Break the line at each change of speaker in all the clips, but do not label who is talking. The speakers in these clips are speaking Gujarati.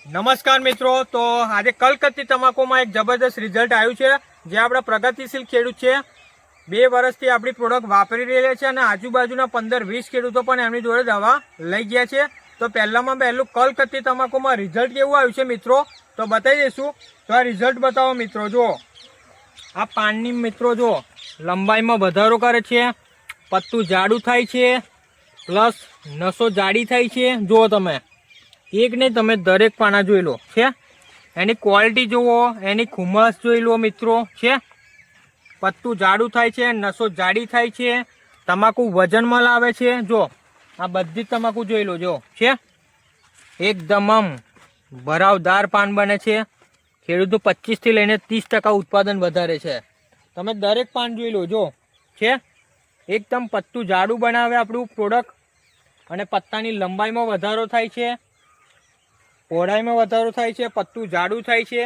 નમસ્કાર મિત્રો, તો આજે કલકત્તી તમાકુમાં એક જબરદસ્ત રિઝલ્ટ આવ્યું છે. જે આપણા પ્રગતિશીલ ખેડૂત છે, 2 વર્ષથી આપણી પ્રોડક્ટ વાપરી રહ્યા છે અને આજુબાજુના 15-20 ખેડૂતો પણ એમની જોડે દવા લઈ ગયા છે. તો પહેલું કલકત્તી તમાકુમાં રિઝલ્ટ કેવું આવ્યું છે મિત્રો, તો બતાવી દઈશું. તો આ રિઝલ્ટ બતાવો મિત્રો. જુઓ, આ પાનની મિત્રો જુઓ લંબાઈમાં વધારો કરે છે, પત્તું જાડું થાય છે, પ્લસ નસો જાડી થાય છે. જુઓ તમે, એક નહીં તમે દરેક પાના જોઈ લો છે. એની ક્વોલિટી જુઓ, એની ખુમાસ જોઈ લો મિત્રો છે. પત્તું જાડું થાય છે, નસો જાડી થાય છે, તમાકુ વજનમાં લાવે છે. જો આ બધી તમાકુ જોઈ લો, જો છે એકદમ ભરાવદાર પાન બને છે. ખેડૂતો 25 થી લઈને 30% ઉત્પાદન વધારે છે. તમે દરેક પાન જોઈ લો, જો છે એકદમ પત્તું જાડું બનાવે આપણું પ્રોડક્ટ. અને પત્તાની લંબાઈમાં વધારો થાય છે, પહોળાઈમાં વધારો થાય છે, પત્તું જાડું થાય છે.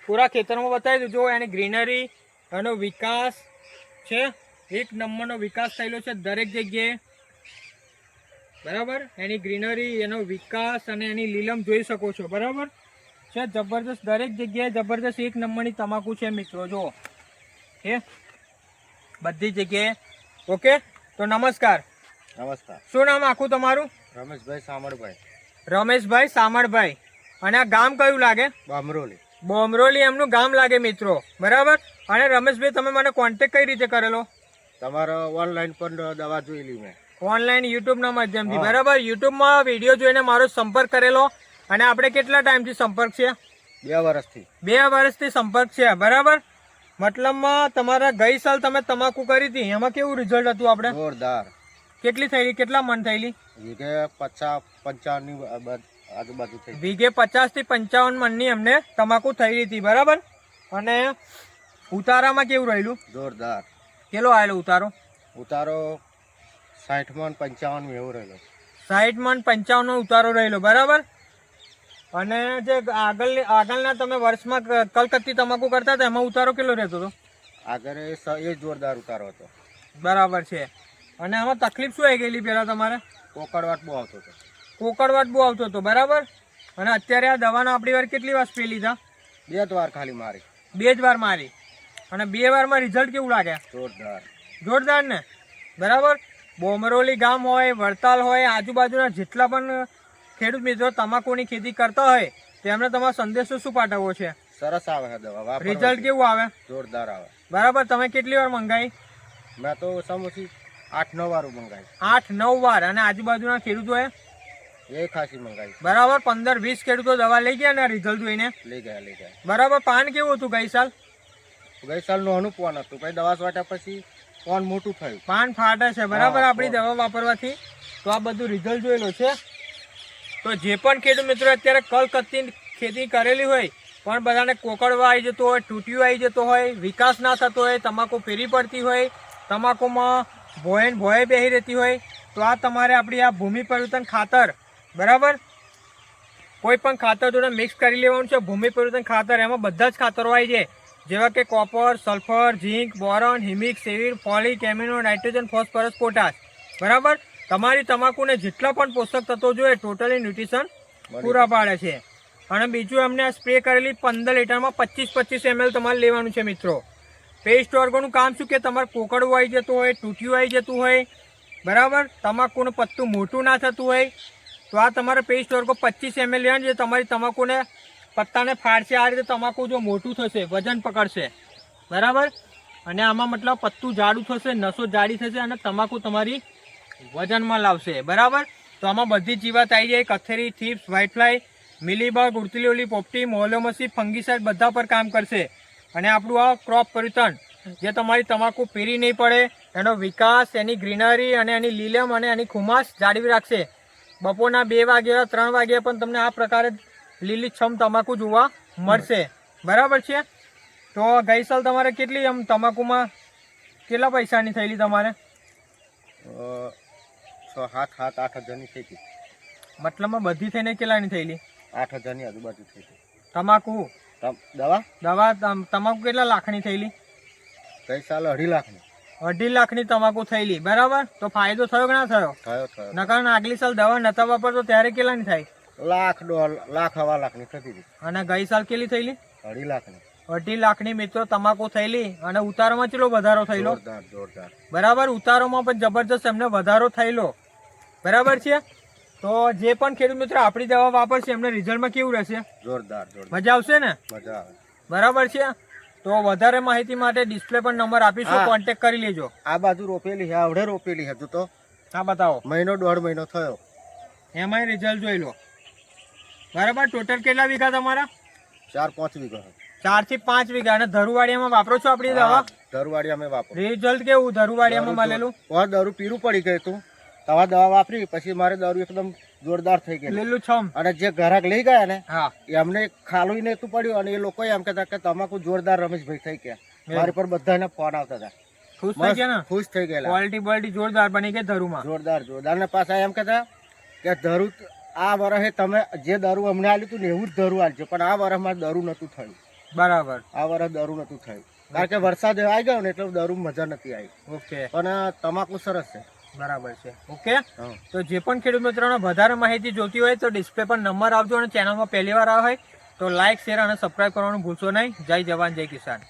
પૂરા ખેતરમાં બતાવી દો. જો એની ગ્રીનરી, એનો વિકાસ છે, એક નંબરનો વિકાસ થયેલો છે દરેક જગ્યાએ. બરાબર, એની ગ્રીનરી, એનો વિકાસ અને એની લીલમ જોઈ શકો છો. બરાબર છે, જબરદસ્ત દરેક જગ્યાએ જબરદસ્ત એક નંબરની તમાકુ છે મિત્રો. જો છે બધી જગ્યાએ. ઓકે, તો નમસ્કાર.
નમસ્કાર.
શું નામ આખું તમારું?
રમેશભાઈ સામળભાઈ.
રમેશભાઈ સામળભાઈ. અને આ ગામ કયું લાગે?
બામરોલી.
બોમરોલી એમનું ગામ લાગે મિત્રો. બરાબર. અને રમેશભાઈ, તમે મને કોન્ટેક્ટ કઈ રીતે કરેલો?
તમારો ઓનલાઈન પણ દવા જોયેલી મેં.
ઓનલાઈન યુટ્યુબના માધ્યમથી. બરાબર, યુટ્યુબમાં વિડીયો જોઈને મારો સંપર્ક કરેલો. અને આપણે કેટલા ટાઈમથી સંપર્ક છે?
2 વર્ષથી.
2 વર્ષથી સંપર્ક છે. બરાબર, મતલબમાં તમારા ગઈ સાલ તમે તમાકુ કરી હતી, એમાં કેવું રિઝલ્ટ હતું આપણે?
જોરદાર.
કેટલી થયેલી, કેટલા મણ થયેલી?
વીઘે 50-55 ની આજુબાજુ થઈ.
વીઘે 50 થી 55 મણની અમને તમાકુ થઈ હતી. બરાબર. અને ઉતારામાં કેવું રહેલું?
જોરદાર.
કેટલો આવેલો ઉતારો?
ઉતારો 60 મણ 55 માં એવો રહેલો.
60 મણ 55 નો ઉતારો રહેલો. બરાબર. અને જે આગળના તમે વર્ષમાં કલકત્તી તમાકુ કરતા હતા, એમાં ઉતારો કેટલો રહેતો હતો?
આગળ એ જોરદાર ઉતારો હતો.
બરાબર છે. અને આમાં તકલીફ શું આવી ગયેલી પેલા તમારે?
કોકડવાટ બહુ આવતો હતો.
કોકડવાટ બહુ આવતો હતો. બરાબર. અને અત્યારે આ દવાનો આપણી વાર કેટલી વાર સ્પ્રે લીધા?
2 જ વાર ખાલી મારી.
2 જ વાર મારી. અને 2 વારમાં રિઝલ્ટ કેવું લાગે?
જોરદાર.
જોરદાર ને. બરાબર. બોમરોલી ગામ હોય, વડતાલ હોય, આજુબાજુના જેટલા પણ ખેડૂત મિત્રો તમાકુની ખેતી કરતા હોય, તેમને તમારો સંદેશો શું પાઠવવો છે?
સરસ આવે છે દવા.
રિઝલ્ટ કેવું આવે?
જોરદાર આવે.
બરાબર. તમે કેટલી વાર મંગાવી?
મેં તો સમોસી 8-9 વાર મંગાવી.
8-9 વાર. અને આજુબાજુના ખેડૂતોએ?
એ ખાસી મંગાવી.
બરાબર. 15-20 ખેડૂતો દવા લઈ ગયા ને રિઝલ્ટ જોઈને?
લઈ ગયા.
બરાબર. પાન કેવું હતું ગઈ સાલ?
ગઈ સાલનું અનુપાન હતું. પછી દવા છાંટ્યા પછી પાન મોટું થયું.
પાન ફાટે છે. બરાબર. આપણી દવા વાપરવાથી. તો આ બધું રિઝલ્ટ જોયેલો છે. તો જે પણ ખેડૂત મિત્રો અત્યારે કલકત્તી ખેતી કરેલી હોય, પણ બધાને કોકડવા આવી જતો હોય, તૂટ્યું આવી જતો હોય, વિકાસ ના થતો હોય, તમાકુ ફેરી પડતી હોય, તમાકુમાં ભોયે બેસી રહેતી હોય, તો આ તમારે આપણી આ ભૂમિ પરિવર્તન ખાતર, બરાબર, કોઈ પણ ખાતર જોડે મિક્સ કરી લેવાનું છે. ભૂમિ પરિવર્તન ખાતર, એમાં બધા જ ખાતરો આવી જાય, જેવા કે copper, sulphur, zinc, boron, humic, સેવિર, folic, amino, nitrogen, phosphorus, potash. બરાબર. તમારી તમાકુને જેટલા પણ પોષક તત્વો જોઈએ ટોટલી ન્યુટ્રિશન પૂરા પાડે છે. અને બીજું અમને સ્પ્રે કરેલી 15 લીટરમાં 25-25 ml તમારે લેવાનું છે મિત્રો. પેસ્ટ ઓર્ગોનું કામ શું કે તમારે કોકડવું આવી જતું હોય, તૂટ્યું આવી જતું હોય, બરાબર, તમાકુનું પત્તું મોટું ના થતું હોય, તો આ તમારે પેસ્ટ ઓર્ગો 25 ml લેવાનું છે. તમારી તમાકુને પત્તાને ફાડશે. આ રીતે તમાકુ જો મોટું થશે, વજન પકડશે. બરાબર. અને આમાં મતલબ પત્તું જાડું થશે, નસો જાડી થશે અને તમાકુ તમારી વજનમાં લાવશે. બરાબર. તો આમાં બધી જીવાત આવી જાય, કથેરી, થીપ્સ, વ્હાઇટ ફ્લાય, મિલીબગ, ઉડતી ઓલી, પોપટી, મોલોમસી, ફંગીસાઇડ બધા પર કામ કરશે. અને આપણું આ ક્રોપ પરિવર્તન, જે તમારી તમાકુ પીરી નહીં પડે, એનો વિકાસ, એની ગ્રીનરી અને એની લીલમ અને એની ખુમાસ જાળવી રાખશે. બપોરના 2 વાગ્યા 3 વાગ્યા પણ તમને આ પ્રકારે લીલીછમ તમાકુ જોવા મળશે. બરાબર છે. તો ગઈ સાલ તમારે કેટલી આમ તમાકુમાં કેટલા પૈસાની થયેલી તમારે?
7-8 હજારની થઈ હતી.
મતલબમાં બધી થઈને કેટલાની થયેલી?
8 હજારની આજુબાજુ થઈ હતી.
તમાકુ
દવા
તમાકુ કેટલા લાખની થયેલી?
ગઈ સાલ 2.5 લાખની.
2.5 લાખની તમાકુ થયેલી. બરાબર. તો ફાયદો થયો કે ના થયો?
થયો.
નકર આગલી સાલ દવા નતા વાપરતો ત્યારે કેટલાની થાય?
લાખ 1.5 લાખની થતી હતી.
અને ગઈ સાલ કેટલી થયેલી?
2.5 લાખની.
2.5 લાખની મિત્રો તમાકુ થયેલી. અને ઉતારોમાં કેટલો વધારો થયેલો?
જોરદાર.
બરાબર, ઉતારોમાં પણ જબરજસ્ત એમને વધારો થયેલો. બરાબર છે. તો જે પણ ખેડૂત મિત્રો આપણી દવા વાપરશે એમને રિઝલ્ટમાં કેવું રહેશે?
જોરદાર.
મજા આવશે ને?
મજા આવે.
બરાબર છે. તો વધારે માહિતી માટે ડિસ્પ્લે પર નંબર આપીશું, કોન્ટેક્ટ કરી લેજો.
આ બાજુ રોપેલી છે, આવડે રોપેલી છે તો
હા બતાવો.
1.5 મહિનો થયો.
એમાંય રિઝલ્ટ જોઈ લો. બરાબર, ટોટલ કેટલા વીઘા તમારા?
4-5 વીઘા.
4 થી 5 વીઘા. અને ધરુવાડિયામાં વાપરો છો આપણી દવા?
ધરુવાડી અમે વાપરો.
રિઝલ્ટ કેવું ધરુવાડિયામાં મળેલું?
દારૂ પીરું પડી ગયું હતું. તવા દવા વાપરી પછી મારે દારૂ એકદમ જોરદાર થઈ ગઈ.
લીલું છમ.
અને જે ગ્રાહક લઈ ગયા ને
હા,
એમને ખાલું નતું પડ્યું. અને એ લોકો એમ કહેતા કે તમાકુ જોરદાર રમેશભાઈ થઈ ગયા. મારી પર બધાને ફોન આવતા હતા.
ખુશ થઈ ગયા ને?
ખુશ થઈ ગયેલા.
ક્વોલિટી જોરદાર બની ગઈ ધરુમાં.
જોરદાર. ને પાછા એમ કહેતા કે ધરું આ વર્ષે તમે જે દારૂ અમને આલ્યું હતું ને એવું જ દારૂ આલજો. પણ આ વર્ષમાં દારૂ નતું થયું.
બરાબર.
આ વર્ષ દારૂ નતું થયું કારણ કે વરસાદ આવી ગયો ને એટલે દારૂ મજા નથી આવી.
ઓકે.
પણ તમાકુ સરસ છે.
બરાબર છે. ઓકે. તો જે પણ ખેડૂત મિત્રોને વધારે માહિતી જોતી હોય તો ડિસ્પ્લે પર નંબર આપજો. અને ચેનલમાં પહેલી વાર આવ્યા હોય તો લાઈક, શેર અને સબસ્ક્રાઇબ કરવાનું ભૂલશો નહીં. જય જવાન, જય કિસાન.